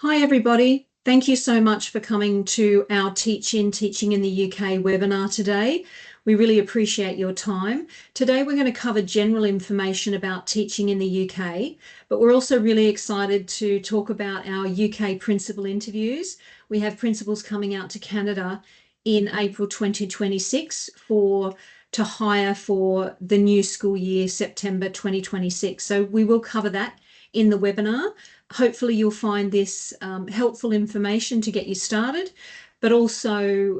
Hi, everybody. Thank you so much for coming to our Teaching in the UK webinar today. We really appreciate your time. Today, we're going to cover general information about teaching in the UK, but we're also really excited to talk about our UK principal interviews. We have principals coming out to Canada in April 2026 to hire for the new school year, September 2026. So we will cover that in the webinar. Hopefully you'll find this helpful information to get you started, but also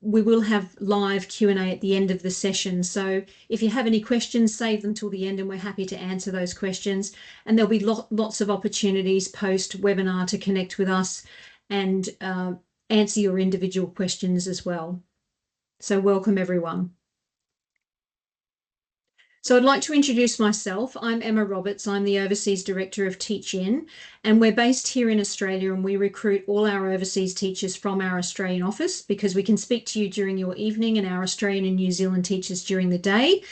we will have live Q&A at the end of the session. So if you have any questions, save them till the end and we're happy to answer those questions. And there'll be lots of opportunities post-webinar to connect with us and answer your individual questions as well. So welcome everyone. So I'd like to introduce myself. I'm Emma Roberts. I'm the Overseas Director of Teach In, and we're based here in Australia, and we recruit all our overseas teachers from our Australian office because we can speak to you during your evening and our Australian and New Zealand teachers during the day.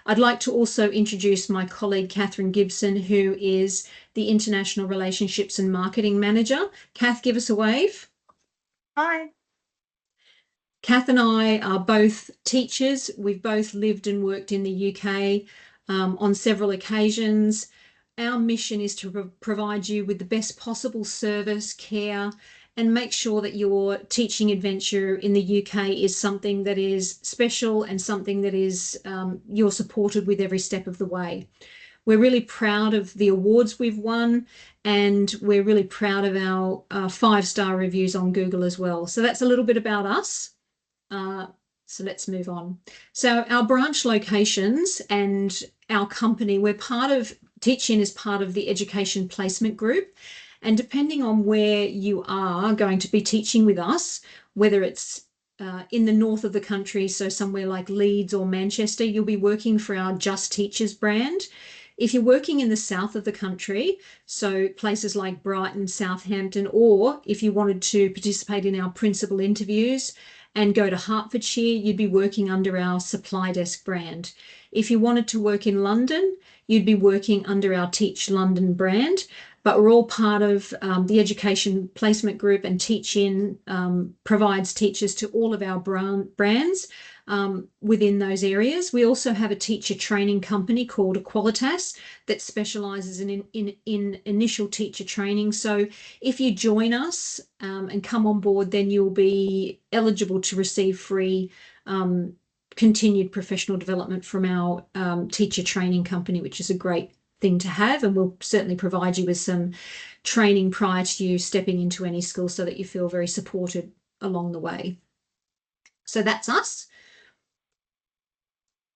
I'd like to also introduce my colleague, Catherine Gibson, who is the International Relationships and Marketing Manager. Kath, give us a wave. Hi. Kath and I are both teachers. We've both lived and worked in the UK on several occasions. Our mission is to provide you with the best possible service, care, and make sure that your teaching adventure in the UK is something that is special and something that is you're supported with every step of the way. We're really proud of the awards we've won, and we're really proud of our 5-star reviews on Google as well. So that's a little bit about us. So let's move on. So our branch locations and our company, we're part of, Teach In is part of the Education Placement Group. And depending on where you are going to be teaching with us, whether it's in the north of the country, so somewhere like Leeds or Manchester, you'll be working for our Just Teachers brand. If you're working in the south of the country, so places like Brighton, Southampton, or if you wanted to participate in our principal interviews and go to Hertfordshire, you'd be working under our Supply Desk brand. If you wanted to work in London, you'd be working under our Teach London brand. But we're all part of the Education Placement Group, and Teach In provides teachers to all of our brands within those areas. We also have a teacher training company called Qualitas that specialises in initial teacher training. So if you join us and come on board, then you'll be eligible to receive free continued professional development from our teacher training company, which is a great thing to have, and we'll certainly provide you with some training prior to you stepping into any school so that you feel very supported along the way. So that's us.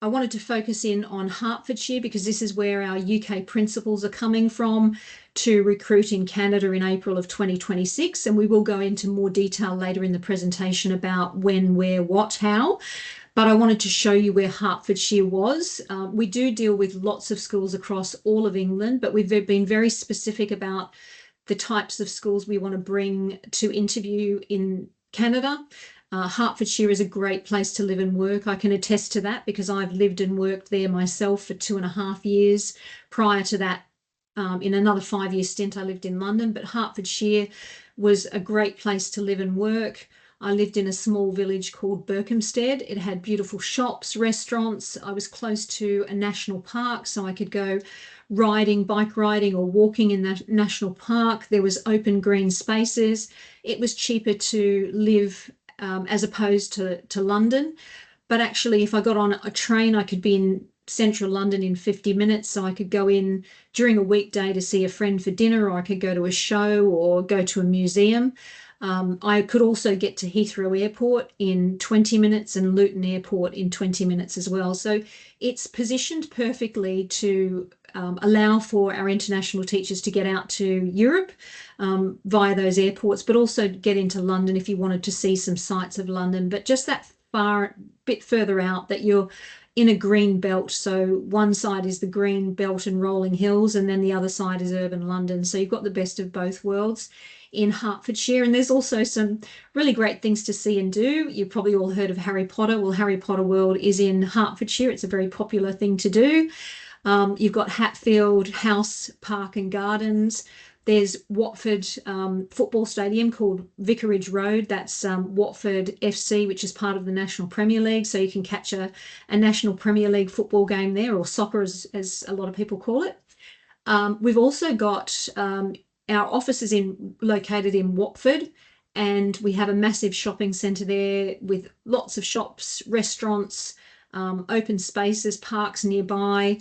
I wanted to focus in on Hertfordshire because this is where our UK principals are coming from to recruit in Canada in April of 2026, and we will go into more detail later in the presentation about when, where, what, how. But I wanted to show you where Hertfordshire was. We do deal with lots of schools across all of England, but we've been very specific about the types of schools we want to bring to interview in Canada. Hertfordshire is a great place to live and work. I can attest to that because I've lived and worked there myself for 2.5 years. Prior to that, in another 5-year stint, I lived in London, but Hertfordshire was a great place to live and work. I lived in a small village called Berkhamsted. It had beautiful shops, restaurants. I was close to a national park, so I could go bike riding or walking in the national park. There was open green spaces. It was cheaper to live as opposed to London. But actually, if I got on a train, I could be in central London in 50 minutes. So I could go in during a weekday to see a friend for dinner, or I could go to a show or go to a museum. I could also get to Heathrow Airport in 20 minutes and Luton Airport in 20 minutes as well. So it's positioned perfectly to allow for our international teachers to get out to Europe via those airports, but also get into London if you wanted to see some sights of London, but just that bit further out that you're in a green belt. So one side is the green belt and rolling hills, and then the other side is urban London. So you've got the best of both worlds in Hertfordshire. And there's also some really great things to see and do. You've probably all heard of Harry Potter. Well, Harry Potter World is in Hertfordshire. It's a very popular thing to do. You've got Hatfield House Park and Gardens. There's Watford football stadium called Vicarage Road. That's Watford FC, which is part of the National Premier League. So you can catch a National Premier League football game there, or soccer as a lot of people call it. We've also got our offices located in Watford, and we have a massive shopping centre there with lots of shops, restaurants, open spaces, parks nearby.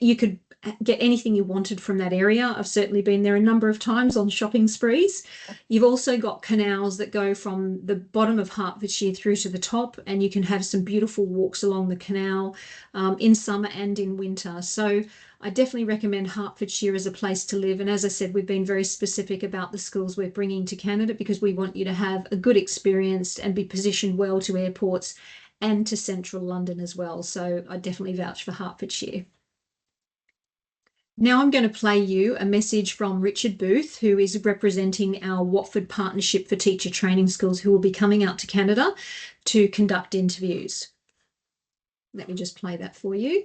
You could get anything you wanted from that area. I've certainly been there a number of times on shopping sprees. You've also got canals that go from the bottom of Hertfordshire through to the top, and you can have some beautiful walks along the canal in summer and in winter. So I definitely recommend Hertfordshire as a place to live. And as I said, we've been very specific about the schools we're bringing to Canada because we want you to have a good experience and be positioned well to airports and to central London as well. So I definitely vouch for Hertfordshire. Now I'm going to play you a message from Richard Booth, who is representing our Watford Partnership for Teacher Training Schools, who will be coming out to Canada to conduct interviews. Let me just play that for you.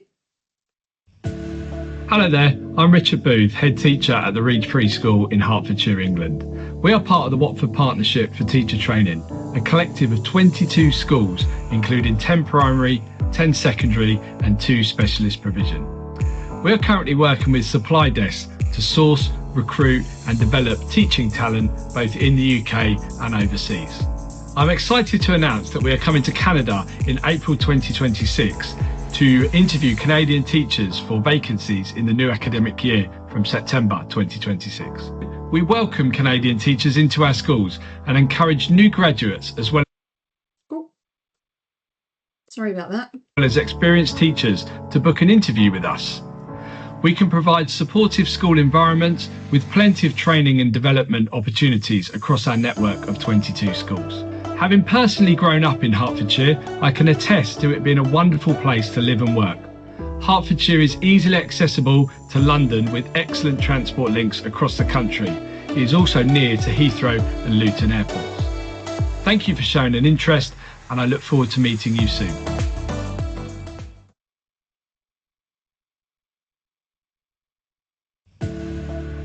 Hello there, I'm Richard Booth, Head Teacher at the Reed Free School in Hertfordshire, England. We are part of the Watford Partnership for Teacher Training, a collective of 22 schools, including 10 primary, 10 secondary and 2 specialist provision. We are currently working with supply desks to source, recruit and develop teaching talent both in the UK and overseas. I'm excited to announce that we are coming to Canada in April 2026 to interview Canadian teachers for vacancies in the new academic year from September 2026. We welcome Canadian teachers into our schools and encourage new graduates as well as experienced teachers to book an interview with us. We can provide supportive school environments with plenty of training and development opportunities across our network of 22 schools. Having personally grown up in Hertfordshire, I can attest to it being a wonderful place to live and work. Hertfordshire is easily accessible to London with excellent transport links across the country. It is also near to Heathrow and Luton airports. Thank you for showing an interest, and I look forward to meeting you soon.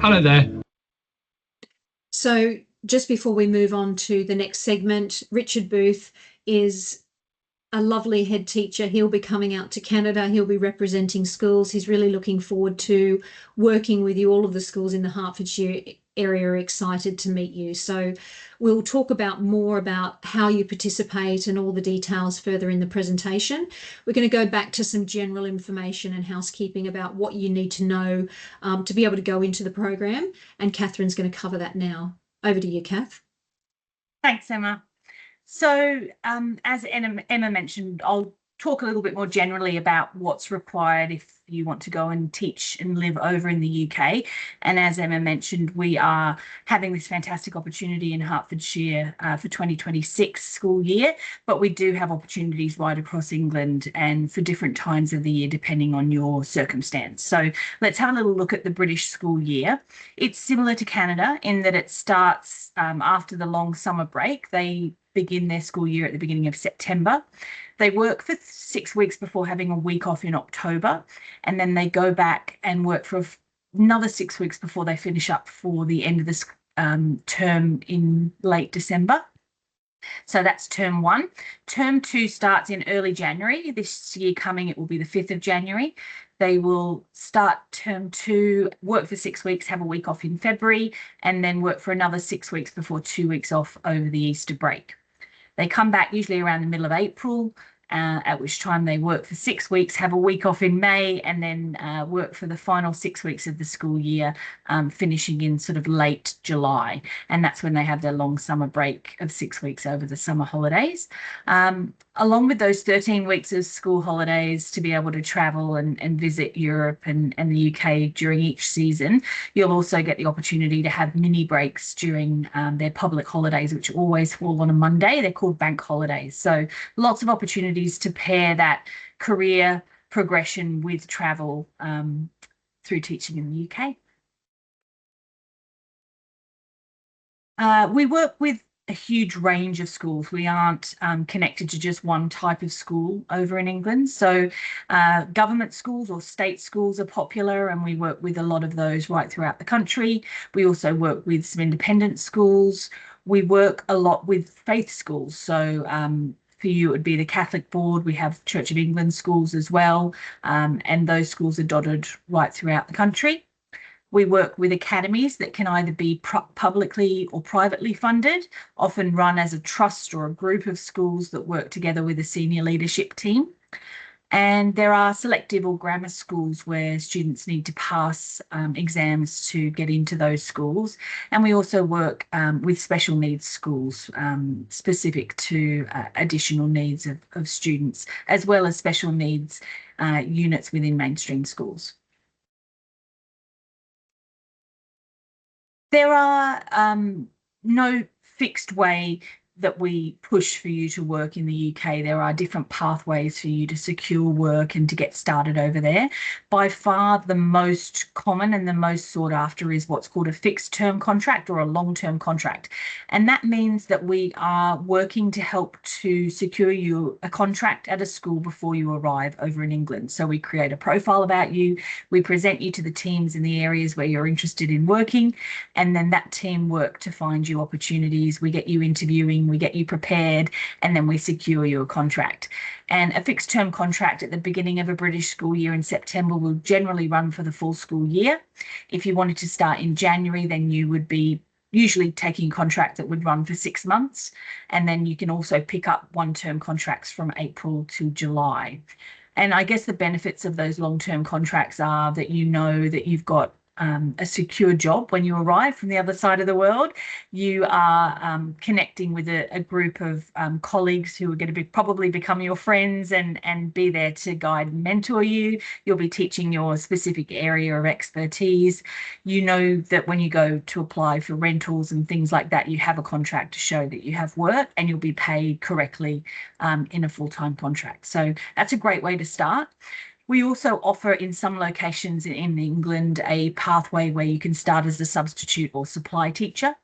Hello there. So just before we move on to the next segment, Richard Booth is a lovely head teacher. He'll be coming out to Canada. He'll be representing schools. He's really looking forward to working with you. All of the schools in the Hertfordshire area are excited to meet you. So we'll talk more about how you participate and all the details further in the presentation. We're going to go back to some general information and housekeeping about what you need to know to be able to go into the program. And Catherine's going to cover that now. Over to you, Kath. Thanks, Emma. So as Emma mentioned, I'll talk a little bit more generally about what's required if you want to go and teach and live over in the UK. And as Emma mentioned, we are having this fantastic opportunity in Hertfordshire for 2026 school year, but we do have opportunities right across England and for different times of the year, depending on your circumstance. So let's have a little look at the British school year. It's similar to Canada in that it starts after the long summer break. They begin their school year at the beginning of September. They work for 6 weeks before having a week off in October, and then they go back and work for another 6 weeks before they finish up for the end of this term in late December. So that's term 1. Term 2 starts in early January. This year coming, it will be the 5th of January. They will start term 2, work for 6 weeks, have a week off in February, and then work for another 6 weeks before 2 weeks off over the Easter break. They come back usually around the middle of April, at which time they work for 6 weeks, have a week off in May, and then work for the final 6 weeks of the school year, finishing in sort of late July. And that's when they have their long summer break of 6 weeks over the summer holidays. Along with those 13 weeks of school holidays to be able to travel and visit Europe and the UK during each season, you'll also get the opportunity to have mini breaks during their public holidays, which always fall on a Monday. They're called bank holidays. So lots of opportunities to pair that career progression with travel through teaching in the UK. We work with a huge range of schools. We aren't connected to just one type of school over in England. So government schools or state schools are popular, and we work with a lot of those right throughout the country. We also work with some independent schools. We work a lot with faith schools. So for you, it would be the Catholic Board. We have Church of England schools as well, and those schools are dotted right throughout the country. We work with academies that can either be publicly or privately funded, often run as a trust or a group of schools that work together with a senior leadership team. And there are selective or grammar schools where students need to pass exams to get into those schools. And we also work with special needs schools specific to additional needs of students, as well as special needs units within mainstream schools. There are no fixed way that we push for you to work in the UK. There are different pathways for you to secure work and to get started over there. By far, the most common and the most sought after is what's called a fixed term contract or a long-term contract. And that means that we are working to help to secure you a contract at a school before you arrive over in England. So we create a profile about you, we present you to the teams in the areas where you're interested in working, and then that team work to find you opportunities. We get you interviewing, we get you prepared, and then we secure you a contract. And a fixed term contract at the beginning of a British school year in September will generally run for the full school year. If you wanted to start in January, then you would be usually taking a contract that would run for 6 months. And then you can also pick up one-term contracts from April to July. And I guess the benefits of those long-term contracts are that you know that you've got a secure job when you arrive from the other side of the world. You are connecting with a group of colleagues who are going to probably become your friends and be there to guide and mentor you. You'll be teaching your specific area of expertise. You know that when you go to apply for rentals and things like that, you have a contract to show that you have work, and you'll be paid correctly in a full-time contract. So that's a great way to start. We also offer in some locations in England a pathway where you can start as a substitute or supply teacher.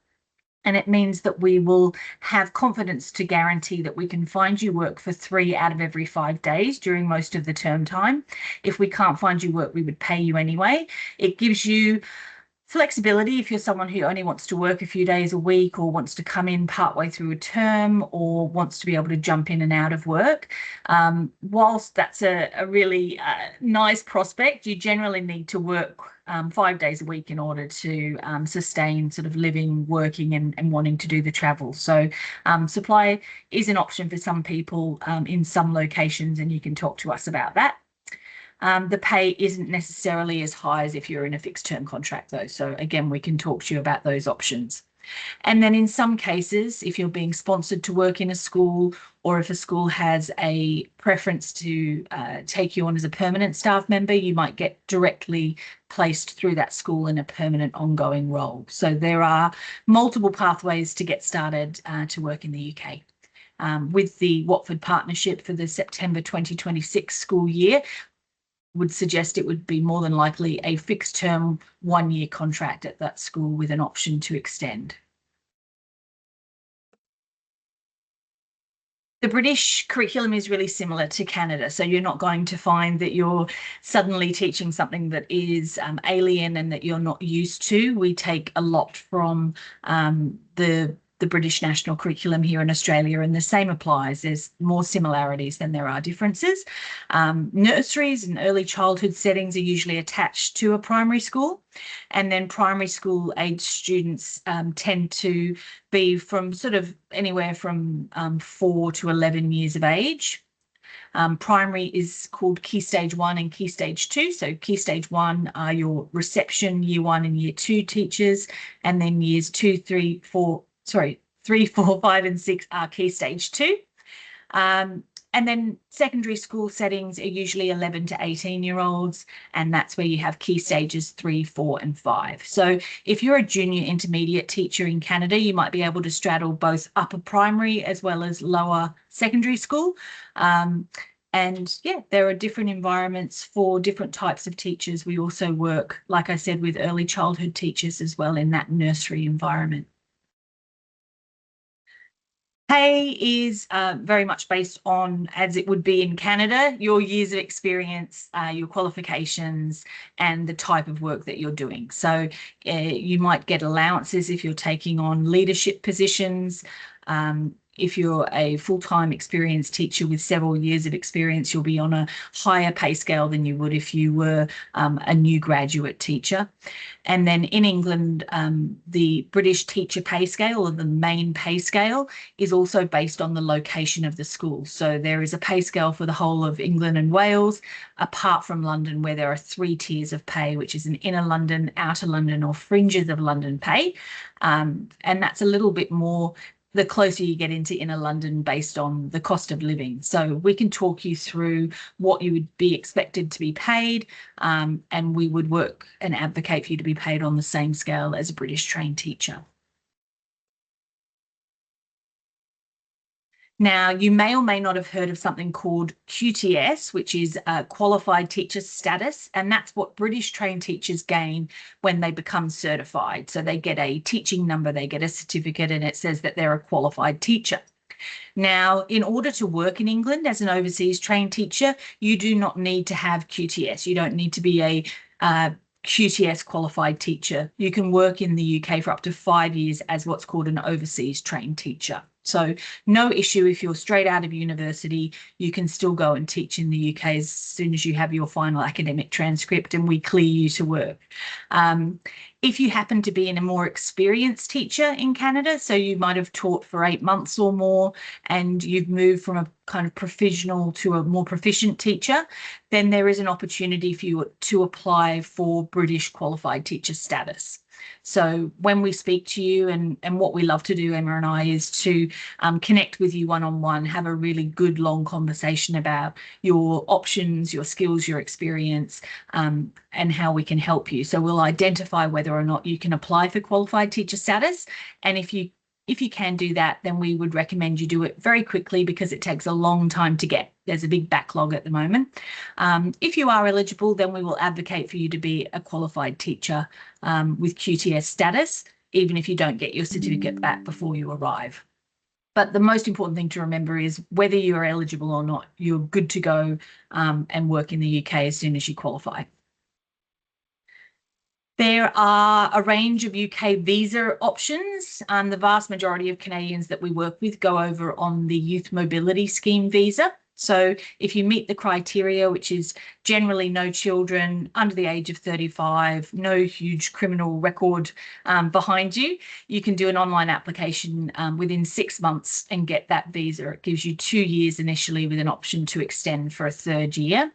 And it means that we will have confidence to guarantee that we can find you work for 3 out of every 5 days during most of the term time. If we can't find you work, we would pay you anyway. It gives you flexibility if you're someone who only wants to work a few days a week, or wants to come in partway through a term, or wants to be able to jump in and out of work. Whilst that's a really nice prospect, you generally need to work 5 days a week in order to sustain sort of living, working, and wanting to do the travel. So supply is an option for some people in some locations, and you can talk to us about that. The pay isn't necessarily as high as if you're in a fixed term contract though. So again, we can talk to you about those options. And then in some cases, if you're being sponsored to work in a school, or if a school has a preference to take you on as a permanent staff member, you might get directly placed through that school in a permanent ongoing role. So there are multiple pathways to get started to work in the UK. With the Watford Partnership for the September 2026 school year, would suggest it would be more than likely a fixed term 1-year contract at that school with an option to extend. The British curriculum is really similar to Canada, so you're not going to find that you're suddenly teaching something that is alien and that you're not used to. We take a lot from the British national curriculum here in Australia, and the same applies. There's more similarities than there are differences. Nurseries and early childhood settings are usually attached to a primary school, and then primary school age students tend to be from sort of anywhere from 4 to 11 years of age. Primary is called Key Stage 1 and Key Stage 2. So Key Stage 1 are your reception Year 1 and Year 2 teachers, and then years 3, 4, 5 and 6 are Key Stage 2. And then secondary school settings are usually 11 to 18-year-olds, and that's where you have Key Stages 3, 4 and 5. So if you're a junior intermediate teacher in Canada, you might be able to straddle both upper primary as well as lower secondary school. And yeah, there are different environments for different types of teachers. We also work, like I said, with early childhood teachers as well in that nursery environment. Pay is very much based on, as it would be in Canada, your years of experience, your qualifications, and the type of work that you're doing. So you might get allowances if you're taking on leadership positions. If you're a full-time experienced teacher with several years of experience, you'll be on a higher pay scale than you would if you were a new graduate teacher. And then in England, the British teacher pay scale, or the main pay scale, is also based on the location of the school. So there is a pay scale for the whole of England and Wales, apart from London, where there are 3 tiers of pay, which is an inner London, outer London, or fringes of London pay. And that's a little bit more the closer you get into inner London based on the cost of living. So we can talk you through what you would be expected to be paid, and we would work and advocate for you to be paid on the same scale as a British trained teacher. Now, you may or may not have heard of something called QTS, which is Qualified Teacher Status, and that's what British trained teachers gain when they become certified. So they get a teaching number, they get a certificate, and it says that they're a qualified teacher. Now, in order to work in England as an overseas trained teacher, you do not need to have QTS. You don't need to be a QTS qualified teacher. You can work in the UK for up to 5 years as what's called an overseas trained teacher. So no issue if you're straight out of university, you can still go and teach in the UK as soon as you have your final academic transcript and we clear you to work. If you happen to be in a more experienced teacher in Canada, so you might have taught for 8 months or more and you've moved from a kind of provisional to a more proficient teacher, then there is an opportunity for you to apply for British qualified teacher status. So when we speak to you, and what we love to do, Emma and I, is to connect with you one-on-one, have a really good long conversation about your options, your skills, your experience, and how we can help you. So we'll identify whether or not you can apply for qualified teacher status. And if you can do that, then we would recommend you do it very quickly because it takes a long time to get. There's a big backlog at the moment. If you are eligible, then we will advocate for you to be a qualified teacher with QTS status, even if you don't get your certificate back before you arrive. But the most important thing to remember is whether you're eligible or not, you're good to go and work in the UK as soon as you qualify. There are a range of UK visa options. The vast majority of Canadians that we work with go over on the Youth Mobility Scheme visa. So if you meet the criteria, which is generally no children under the age of 35, no huge criminal record behind you, you can do an online application within 6 months and get that visa. It gives you 2 years initially with an option to extend for a 3rd year.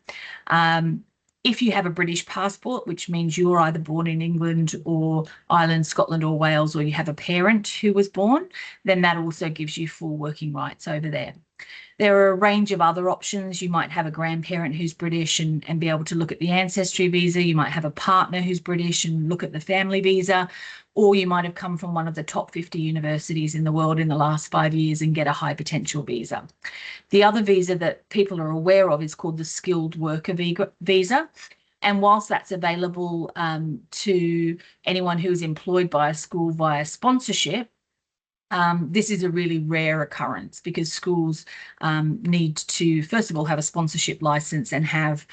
If you have a British passport, which means you're either born in England or Ireland, Scotland or Wales, or you have a parent who was born, then that also gives you full working rights over there. There are a range of other options. You might have a grandparent who's British and be able to look at the ancestry visa. You might have a partner who's British and look at the family visa, or you might have come from one of the top 50 universities in the world in the last 5 years and get a high potential visa. The other visa that people are aware of is called the skilled worker visa. And whilst that's available to anyone who is employed by a school via sponsorship, this is a really rare occurrence because schools need to, first of all, have a sponsorship license and have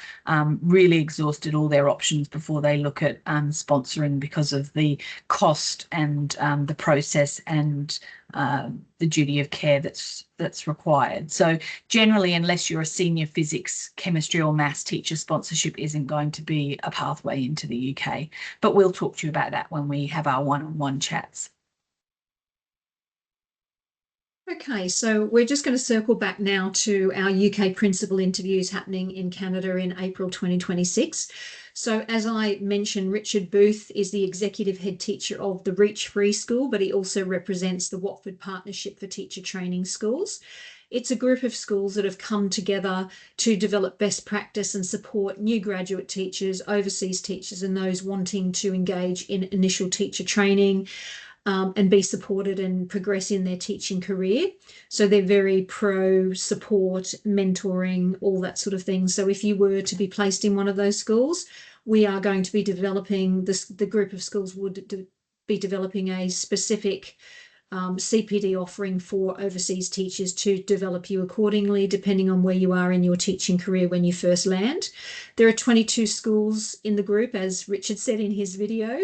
really exhausted all their options before they look at sponsoring because of the cost and the process and the duty of care that's required. So generally, unless you're a senior physics, chemistry or maths teacher, sponsorship isn't going to be a pathway into the UK. But we'll talk to you about that when we have our one-on-one chats. Okay, so we're just going to circle back now to our UK principal interviews happening in Canada in April 2026. So as I mentioned, Richard Booth is the executive head teacher of the Reach Free School, but he also represents the Watford Partnership for Teacher Training Schools. It's a group of schools that have come together to develop best practice and support new graduate teachers, overseas teachers, and those wanting to engage in initial teacher training and be supported and progress in their teaching career. So they're very pro support, mentoring, all that sort of thing. So if you were to be placed in one of those schools, we are going to be developing, the group of schools would be developing a specific CPD offering for overseas teachers to develop you accordingly, depending on where you are in your teaching career when you first land. There are 22 schools in the group, as Richard said in his video,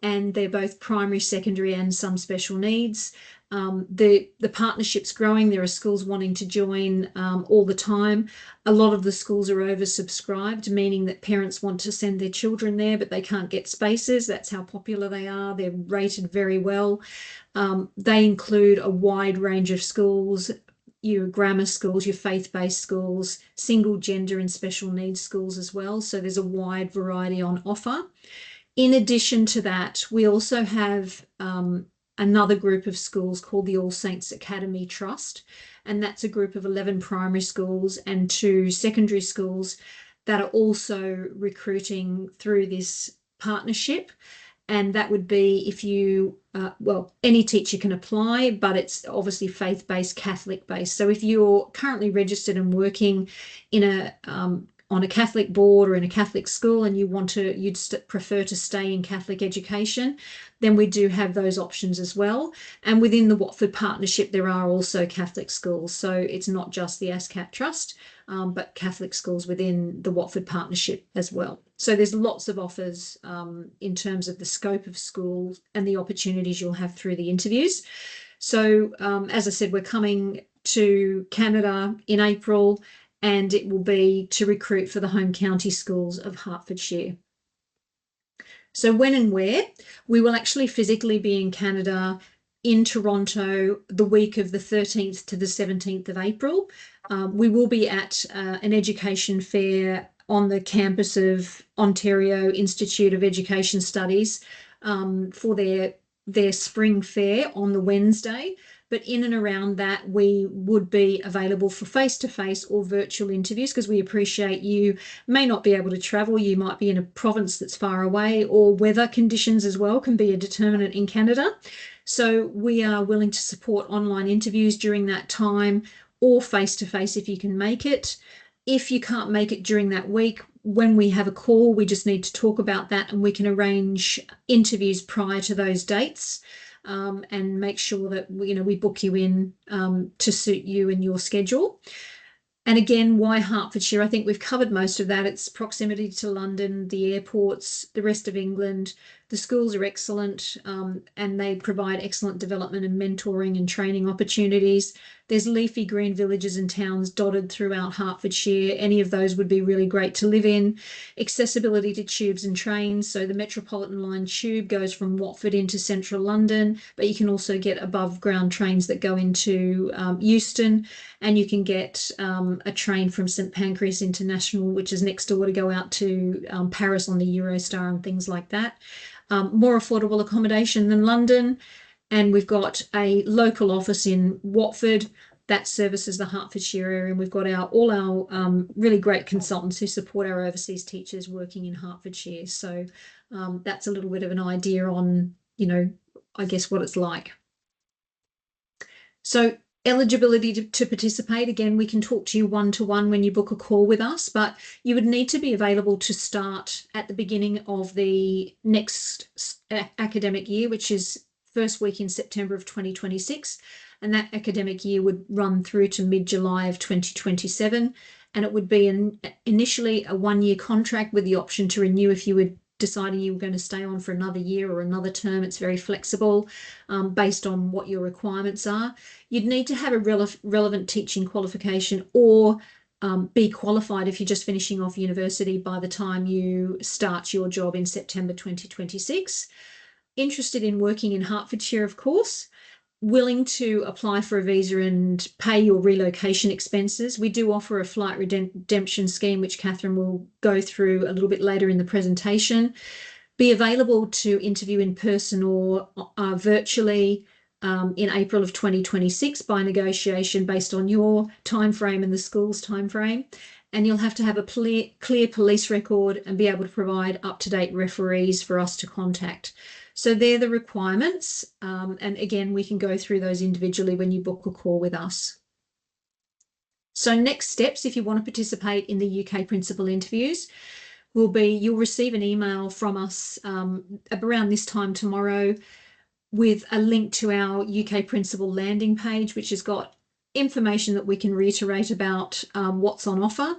and they're both primary, secondary, and some special needs. The partnership's growing. There are schools wanting to join all the time. A lot of the schools are oversubscribed, meaning that parents want to send their children there, but they can't get spaces. That's how popular they are. They're rated very well. They include a wide range of schools, your grammar schools, your faith-based schools, single gender and special needs schools as well. So there's a wide variety on offer. In addition to that, we also have another group of schools called the All Saints Academy Trust, and that's a group of 11 primary schools and 2 secondary schools that are also recruiting through this partnership. And that would be if you, well, any teacher can apply, but it's obviously faith-based, Catholic-based. So if you're currently registered and working in a on a Catholic board or in a Catholic school and you'd prefer to stay in Catholic education, then we do have those options as well. And within the Watford Partnership, there are also Catholic schools. So it's not just the ASCAP Trust, but Catholic schools within the Watford Partnership as well. So there's lots of offers in terms of the scope of schools and the opportunities you'll have through the interviews. So as I said, we're coming to Canada in April, and it will be to recruit for the home county schools of Hertfordshire. So when and where? We will actually physically be in Canada, in Toronto, the week of the 13th to the 17th of April. We will be at an education fair on the campus of Ontario Institute of Education Studies for their spring fair on the Wednesday. But in and around that, we would be available for face-to-face or virtual interviews, because we appreciate you may not be able to travel. You might be in a province that's far away, or weather conditions as well can be a determinant in Canada. So we are willing to support online interviews during that time, or face-to-face if you can make it. If you can't make it during that week, when we have a call, we just need to talk about that, and we can arrange interviews prior to those dates. And make sure that we book you in to suit you and your schedule. And again, why Hertfordshire? I think we've covered most of that. It's proximity to London, the airports, the rest of England. The schools are excellent, and they provide excellent development and mentoring and training opportunities. There's leafy green villages and towns dotted throughout Hertfordshire. Any of those would be really great to live in. Accessibility to tubes and trains. So the Metropolitan Line tube goes from Watford into central London, but you can also get above ground trains that go into Euston, and you can get a train from St Pancras International, which is next door, to go out to Paris on the Eurostar and things like that. More affordable accommodation than London. And we've got a local office in Watford that services the Hertfordshire area. And we've got all our really great consultants who support our overseas teachers working in Hertfordshire. So that's a little bit of an idea on, I guess what it's like. So eligibility to participate, again, we can talk to you one-to-one when you book a call with us, but you would need to be available to start at the beginning of the next academic year, which is first week in September of 2026. And that academic year would run through to mid-July of 2027. And it would be initially a one-year contract with the option to renew if you would deciding you were going to stay on for another year or another term. It's very flexible based on what your requirements are. You'd need to have a relevant teaching qualification, or be qualified if you're just finishing off university by the time you start your job in September 2026. Interested in working in Hertfordshire, of course. Willing to apply for a visa and pay your relocation expenses. We do offer a flight redemption scheme, which Catherine will go through a little bit later in the presentation. Be available to interview in person or virtually in April of 2026 by negotiation based on your timeframe and the school's timeframe. And you'll have to have a clear police record and be able to provide up-to-date referees for us to contact. So they're the requirements. And again, we can go through those individually when you book a call with us. So next steps, if you want to participate in the UK principal interviews, will be you'll receive an email from us around this time tomorrow with a link to our UK Principal landing page, which has got information that we can reiterate about what's on offer.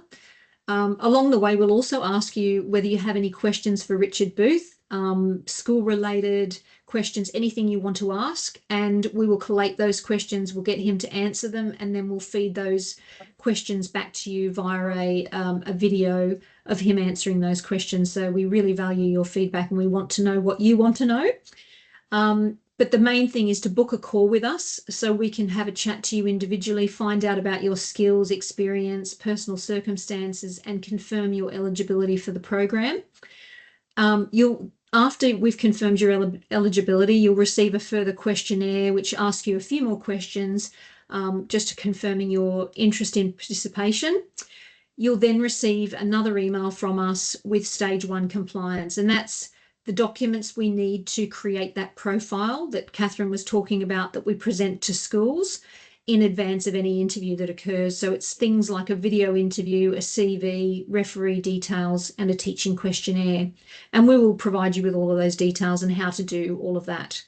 Along the way, we'll also ask you whether you have any questions for Richard Booth, school-related questions, anything you want to ask, and we will collate those questions. We'll get him to answer them, and then we'll feed those questions back to you via a video of him answering those questions. So we really value your feedback, and we want to know what you want to know. But the main thing is to book a call with us so we can have a chat to you individually, find out about your skills, experience, personal circumstances, and confirm your eligibility for the program. After we've confirmed your eligibility, you'll receive a further questionnaire which asks you a few more questions, just confirming your interest in participation. You'll then receive another email from us with stage 1 compliance, and that's the documents we need to create that profile that Catherine was talking about that we present to schools in advance of any interview that occurs. So it's things like a video interview, a CV, referee details, and a teaching questionnaire. And we will provide you with all of those details and how to do all of that.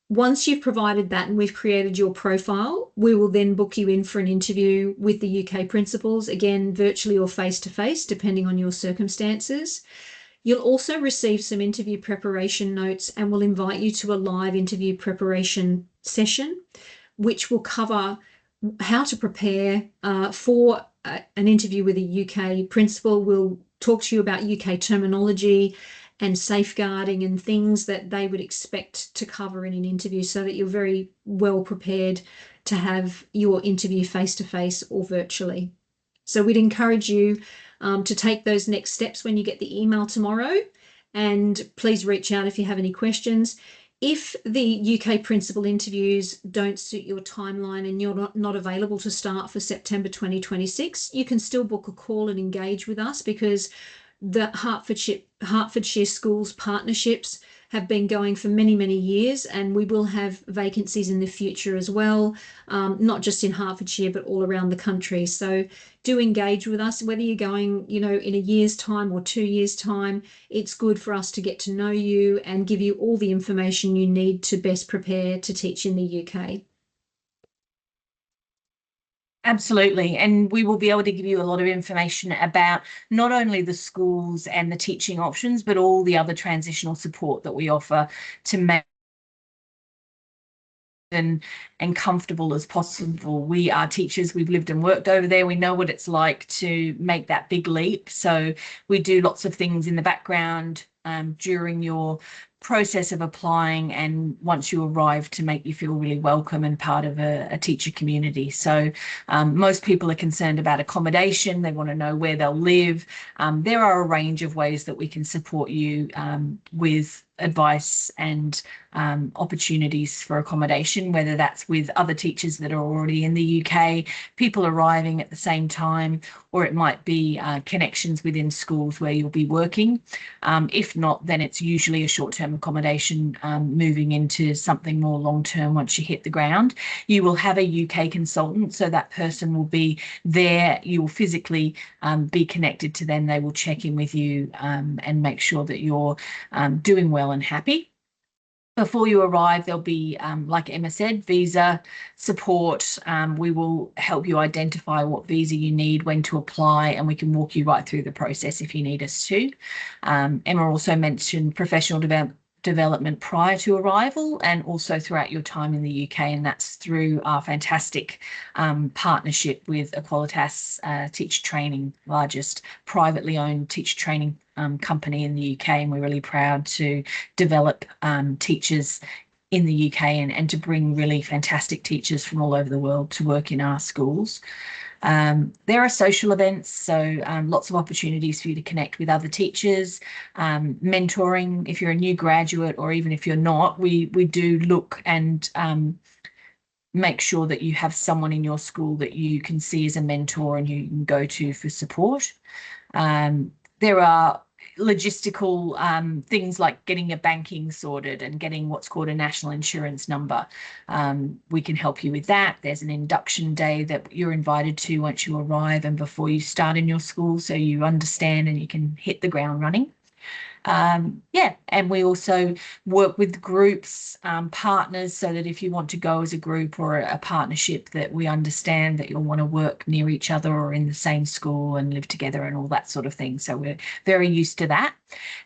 Once you've provided that and we've created your profile, we will then book you in for an interview with the UK principals, again, virtually or face-to-face, depending on your circumstances. You'll also receive some interview preparation notes, and we'll invite you to a live interview preparation session, which will cover how to prepare for an interview with a UK principal. We'll talk to you about UK terminology and safeguarding and things that they would expect to cover in an interview, so that you're very well prepared to have your interview face-to-face or virtually. So we'd encourage you to take those next steps when you get the email tomorrow, and please reach out if you have any questions. If the UK principal interviews don't suit your timeline and you're not available to start for September 2026, you can still book a call and engage with us, because the Hertfordshire Schools partnerships have been going for many, many years, and we will have vacancies in the future as well, not just in Hertfordshire, but all around the country. So do engage with us, whether you're going, in a year's time or 2 years' time. It's good for us to get to know you and give you all the information you need to best prepare to teach in the UK. Absolutely. And we will be able to give you a lot of information about not only the schools and the teaching options, but all the other transitional support that we offer to make and comfortable as possible. We are teachers, we've lived and worked over there, we know what it's like to make that big leap. So we do lots of things in the background during your process of applying and once you arrive, to make you feel really welcome and part of a teacher community. So most people are concerned about accommodation, they want to know where they'll live. There are a range of ways that we can support you with advice and opportunities for accommodation, whether that's with other teachers that are already in the UK, people arriving at the same time, or it might be connections within schools where you'll be working. If not, then it's usually a short-term accommodation moving into something more long-term once you hit the ground. You will have a UK consultant, so that person will be there. You will physically be connected to them. They will check in with you and make sure that you're doing well and happy. Before you arrive, there'll be, like Emma said, visa support. We will help you identify what visa you need, when to apply, and we can walk you right through the process if you need us to. Emma also mentioned professional development prior to arrival and also throughout your time in the UK, and that's through our fantastic partnership with Equalitas Teacher Training, largest privately owned teacher training company in the UK, and we're really proud to develop teachers in the UK and to bring really fantastic teachers from all over the world to work in our schools. There are social events, so lots of opportunities for you to connect with other teachers, mentoring if you're a new graduate, or even if you're not, we do look and make sure that you have someone in your school that you can see as a mentor and you can go to for support. There are logistical things like getting your banking sorted and getting what's called a national insurance number. We can help you with that. There's an induction day that you're invited to once you arrive and before you start in your school, so you understand and you can hit the ground running. yeah, and we also work with groups, partners, so that if you want to go as a group or a partnership, that we understand that you'll want to work near each other or in the same school and live together and all that sort of thing. So we're very used to that.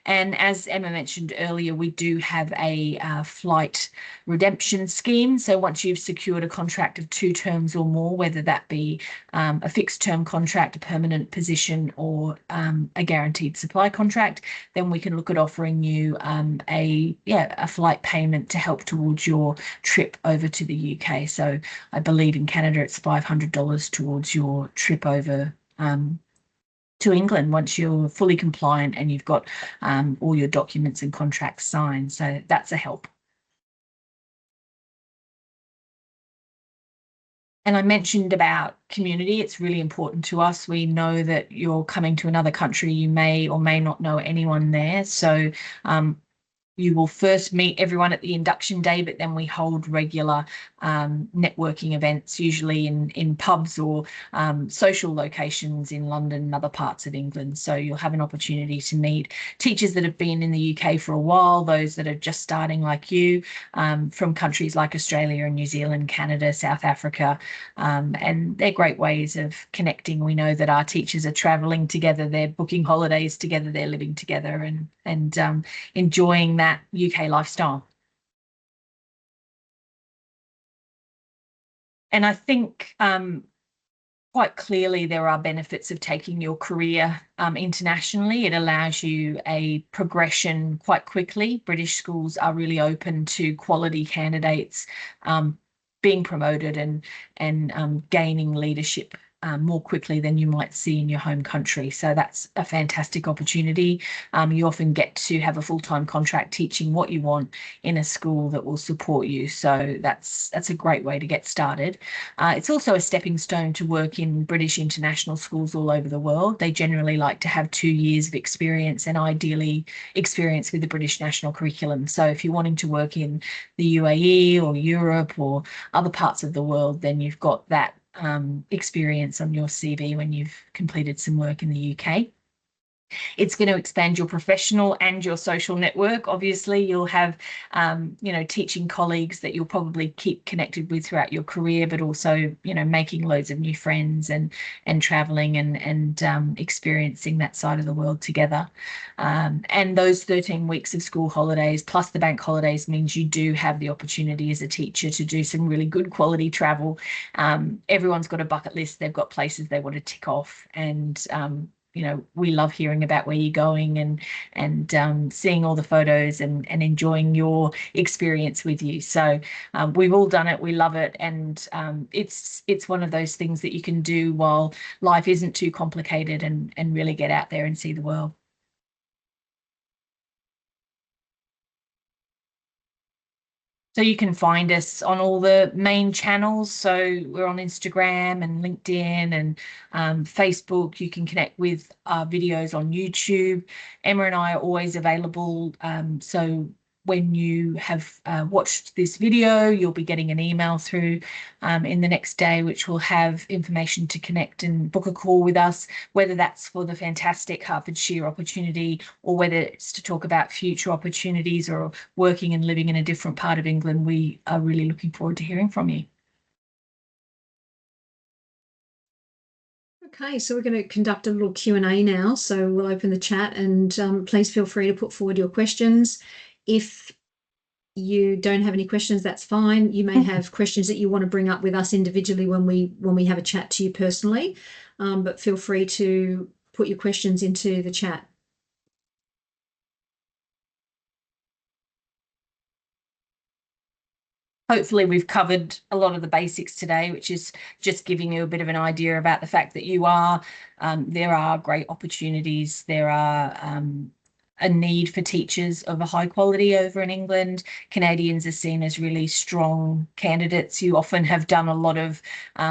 And as Emma mentioned earlier, we do have a flight redemption scheme. So once you've secured a contract of 2 terms or more, whether that be a fixed term contract, a permanent position, or a guaranteed supply contract, then we can look at offering you a flight payment to help towards your trip over to the UK. So I believe in Canada it's $500 towards your trip over to England once you're fully compliant and you've got all your documents and contracts signed. So that's a help. And I mentioned about community. It's really important to us. We know that you're coming to another country. You may or may not know anyone there. So you will first meet everyone at the induction day, but then we hold regular networking events, usually in pubs or social locations in London and other parts of England. So you'll have an opportunity to meet teachers that have been in the UK for a while, those that are just starting like you, from countries like Australia and New Zealand, Canada, South Africa, and they're great ways of connecting. We know that our teachers are travelling together, they're booking holidays together, they're living together and enjoying that UK lifestyle. And I think quite clearly there are benefits of taking your career internationally. It allows you a progression quite quickly. British schools are really open to quality candidates being promoted and gaining leadership more quickly than you might see in your home country. So that's a fantastic opportunity. You often get to have a full-time contract teaching what you want in a school that will support you. So that's a great way to get started. It's also a stepping stone to work in British international schools all over the world. They generally like to have 2 years of experience and ideally experience with the British national curriculum. So if you're wanting to work in the UAE or Europe or other parts of the world, then you've got that experience on your CV when you've completed some work in the UK. It's going to expand your professional and your social network. Obviously, you'll have, teaching colleagues that you'll probably keep connected with throughout your career, but also, making loads of new friends and traveling and experiencing that side of the world together. And those 13 weeks of school holidays plus the bank holidays means you do have the opportunity as a teacher to do some really good quality travel. Everyone's got a bucket list. They've got places they want to tick off, and we love hearing about where you're going and seeing all the photos and enjoying your experience with you. So we've all done it. We love it. And it's one of those things that you can do while life isn't too complicated and really get out there and see the world. So you can find us on all the main channels. So we're on Instagram and LinkedIn and Facebook. You can connect with our videos on YouTube. Emma and I are always available. So when you have watched this video, you'll be getting an email through in the next day, which will have information to connect and book a call with us, whether that's for the fantastic Hertfordshire opportunity or whether it's to talk about future opportunities or working and living in a different part of England. We are really looking forward to hearing from you. Okay, so we're going to conduct a little Q&A now. So we'll open the chat and please feel free to put forward your questions. If you don't have any questions, that's fine. You may have questions that you want to bring up with us individually when we have a chat to you personally, but feel free to put your questions into the chat. Hopefully we've covered a lot of the basics today, which is just giving you a bit of an idea about the fact that there are great opportunities. There are a need for teachers of a high quality over in England. Canadians are seen as really strong candidates who often have done a lot of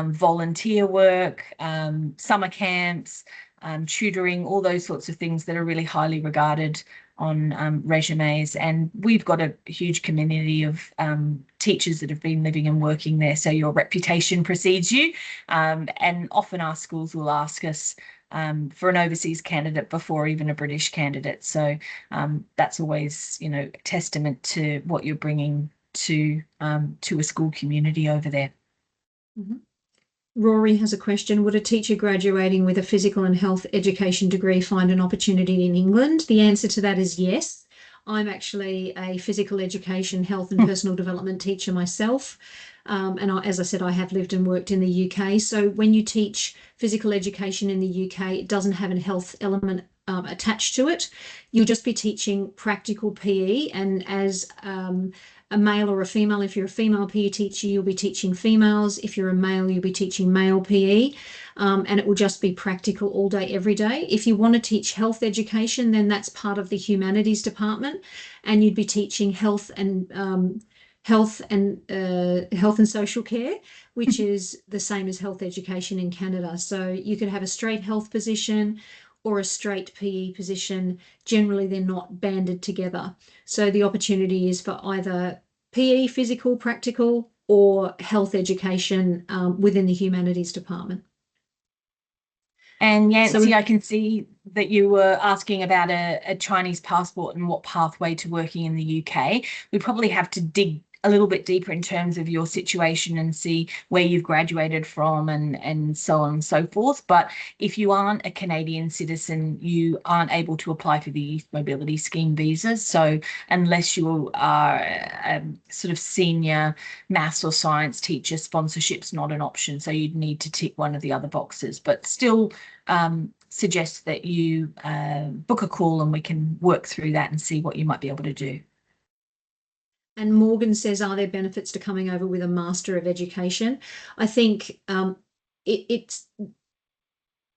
volunteer work, summer camps, tutoring, all those sorts of things that are really highly regarded on resumes. And we've got a huge community of teachers that have been living and working there. So your reputation precedes you. And often our schools will ask us, for an overseas candidate before even a British candidate. So that's always, you know, testament to what you're bringing to a school community over there. Mm-hmm. Rory has a question. Would a teacher graduating with a physical and health education degree find an opportunity in England? The answer to that is yes. I'm actually a physical education, health and personal development teacher myself. As I said, I have lived and worked in the UK. So when you teach physical education in the UK, it doesn't have a health element attached to it. You'll just be teaching practical PE, and as a male or a female, if you're a female PE teacher, you'll be teaching females. If you're a male, you'll be teaching male PE, and it will just be practical all day, every day. If you want to teach health education, then that's part of the humanities department, and you'd be teaching health and social care, which is the same as health education in Canada. So you could have a straight health position or a straight PE position. Generally, they're not banded together. So the opportunity is for either PE, physical, practical, or health education within the humanities department. And Yancy, I can see that you were asking about a Chinese passport and what pathway to working in the UK. We probably have to dig a little bit deeper in terms of your situation and see where you've graduated from and so on and so forth. But if you aren't a Canadian citizen, you aren't able to apply for the Youth Mobility Scheme visas. So unless you are a sort of senior maths or science teacher, sponsorship's not an option. So you'd need to tick one of the other boxes, but still suggest that you book a call and we can work through that and see what you might be able to do. And Morgan says, are there benefits to coming over with a Master of Education? I think it's,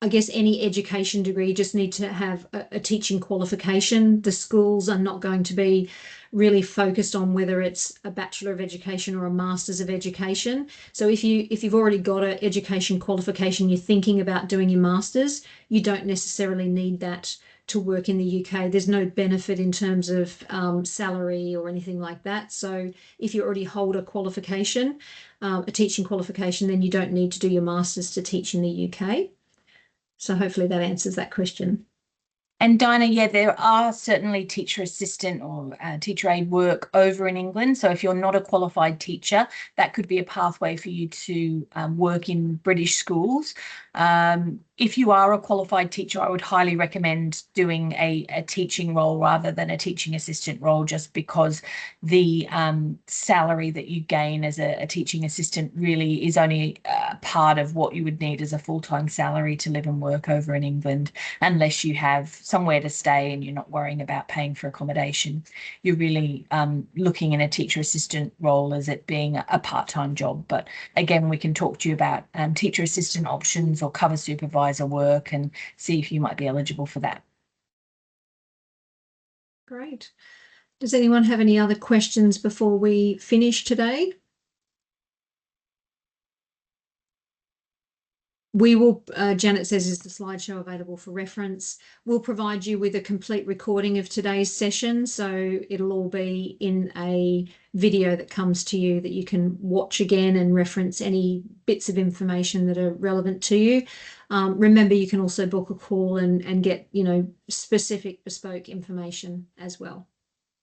I guess any education degree, you just need to have a teaching qualification. The schools are not going to be really focused on whether it's a Bachelor of Education or a Master's of Education. So if you've already got an education qualification, you're thinking about doing your Master's, you don't necessarily need that to work in the UK. There's no benefit in terms of salary or anything like that. So if you already hold a qualification, a teaching qualification, then you don't need to do your Master's to teach in the UK. So hopefully that answers that question. And Dinah, yeah, there are certainly teacher assistant or teacher aide work over in England. So if you're not a qualified teacher, that could be a pathway for you to work in British schools. If you are a qualified teacher, I would highly recommend doing a teaching role rather than a teaching assistant role, just because the salary that you gain as a teaching assistant really is only part of what you would need as a full-time salary to live and work over in England, unless you have somewhere to stay and you're not worrying about paying for accommodation. You're really looking in a teacher assistant role as it being a part-time job. But again, we can talk to you about teacher assistant options or cover supervisor work and see if you might be eligible for that. Great. Does anyone have any other questions before we finish today? We will, Janet says, is the slideshow available for reference? We'll provide you with a complete recording of today's session. So it'll all be in a video that comes to you that you can watch again and reference any bits of information that are relevant to you. Remember, you can also book a call and get, specific bespoke information as well.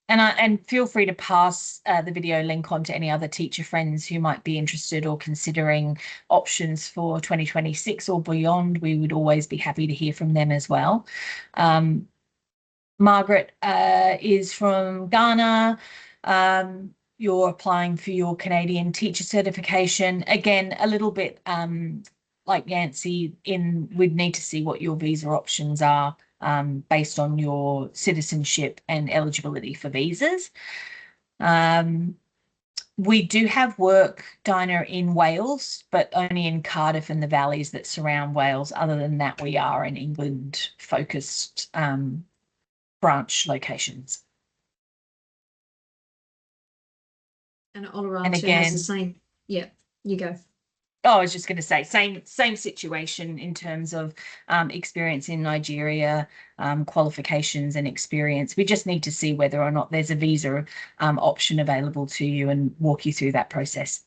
And feel free to pass the video link on to any other teacher friends who might be interested or considering options for 2026 or beyond. We would always be happy to hear from them as well. Margaret is from Ghana. You're applying for your Canadian teacher certification. Again, a little bit like Yancy, we'd need to see what your visa options are. Based on your citizenship and eligibility for visas. We do have work, Dinah, in Wales, but only in Cardiff and the valleys that surround Wales. Other than that, we are in England-focused branch locations. And Oloratu has the same. Yeah, you go. Oh, I was just going to say same situation in terms of experience in Nigeria, qualifications and experience. We just need to see whether or not there's a visa option available to you and walk you through that process.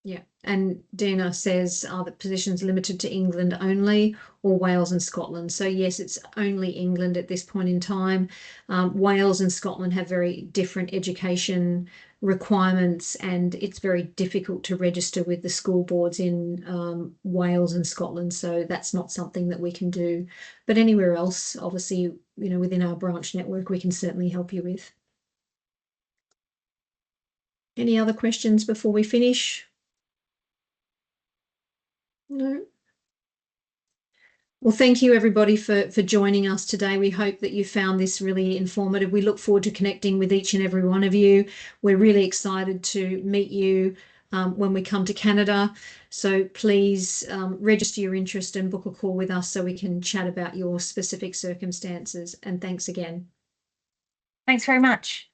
Yeah, And Dina says, are the positions limited to England only or Wales and Scotland? So yes, it's only England at this point in time. Wales and Scotland have very different education requirements, and it's very difficult to register with the school boards in Wales and Scotland. So that's not something that we can do. But anywhere else, obviously, within our branch network, we can certainly help you with. Any other questions before we finish? No. Well, thank you everybody for joining us today. We hope that you found this really informative. We look forward to connecting with each and every one of you. We're really excited to meet you when we come to Canada. So please register your interest and book a call with us so we can chat about your specific circumstances. And thanks again. Thanks very much.